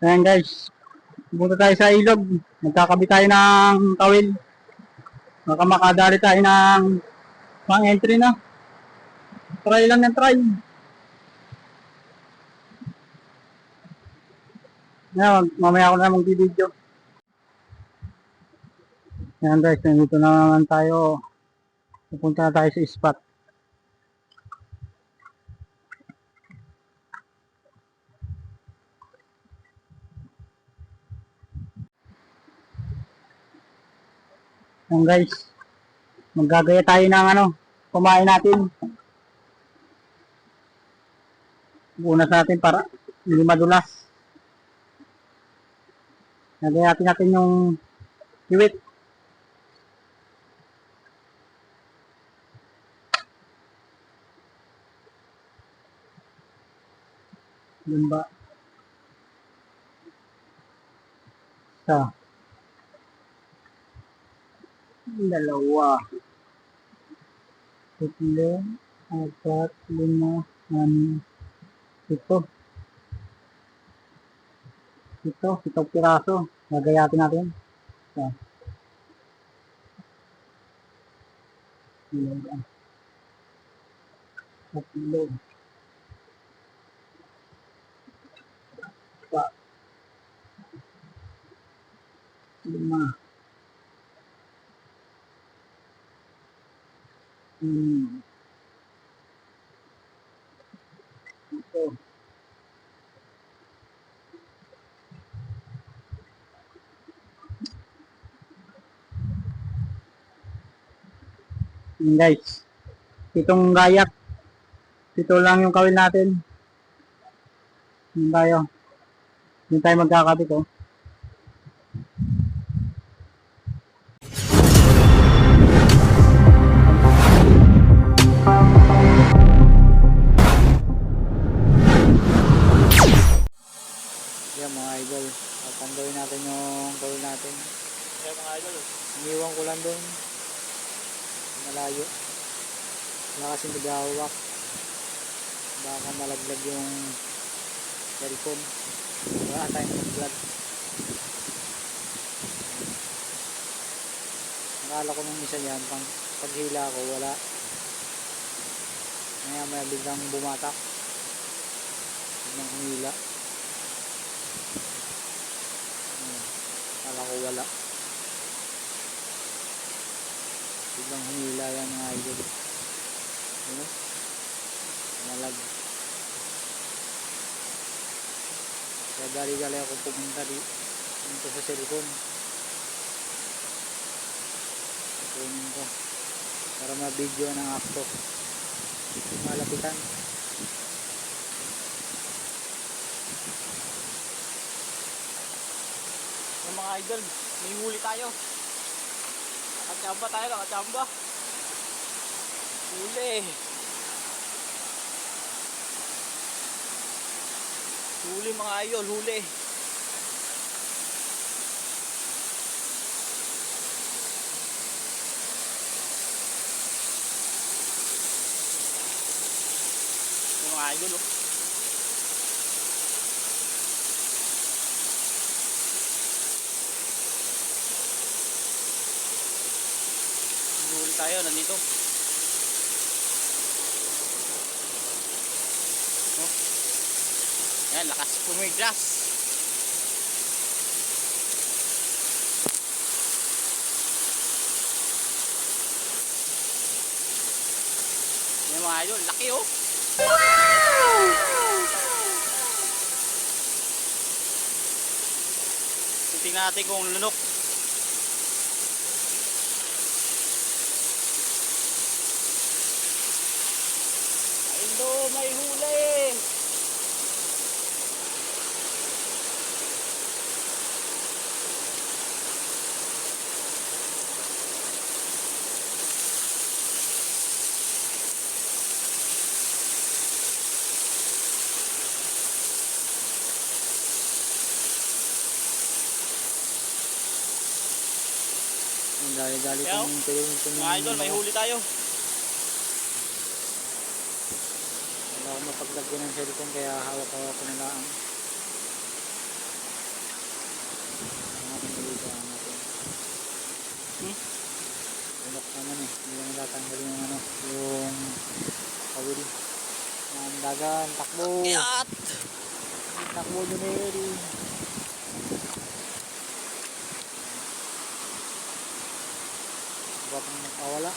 Ayan guys, pupunta tayo sa ilog. Magkakabit tayo ng kawil. Baka makadali tayo ng pang entry na. Try lang ng try. Ayan, mamaya ako na mag-video. Ayan guys, nandito na naman tayo. Pupunta na tayo sa spot. Ayan guys, maggagaya tayo ng kumain natin. Bunas natin para hindi madulas. Nagayatin natin yung kiwit. Yun ba? Isa. Dalawa. Tatlo. Apat. Lima. Anim. Ito. Itong piraso. Gagayatin natin. Isa. Dalawa. Tatlo. Apat. Lima. Ito. Yun guys. Itong gayak. Ito lang yung kawil natin. Yun tayo. Yun tayo magkakabit oh. Yan mga idol. Tatandawin natin yung kawil natin. Yan mga idol. Iniwan ko lang doon. Malayo. Wala kasing nagahawak. Baka malaglag yung cellphone. Wala tayong mag-vlog. Nakala ko nung isa yan, paghila ko, wala. Maya biglang bumatak. Biglang humila. Nakala ko wala. Biglang humila yan mga idol. Ano? Malag. Kaya dali-dali ako pumunta dito sa cellphone. Kunin ko para ma-video ng akto. Malapitan. Yan mga idol. May huli tayo. Nakachamba tayo. Nakachamba. Huli. Huli mga idol. Huli. Yung mga idol oh. Huli tayo. Nandito. Oh. Yan. Lakas pumiglas. Yan mga idol. Laki oh. Wow! Tingnan natin kung lunok. Ayun, may huli. Dali-dali Kaya, kong tulong mga idol, may huli tayo. Wala akong mapaglagyan ng cellphone kaya hawak-hawak ko na lang. Lock naman eh. Hindi naman tatanggalin yung ano, yung kawil. Ang dagan, takbo. Akyat! Takbo Junel. Baka pang nakawala.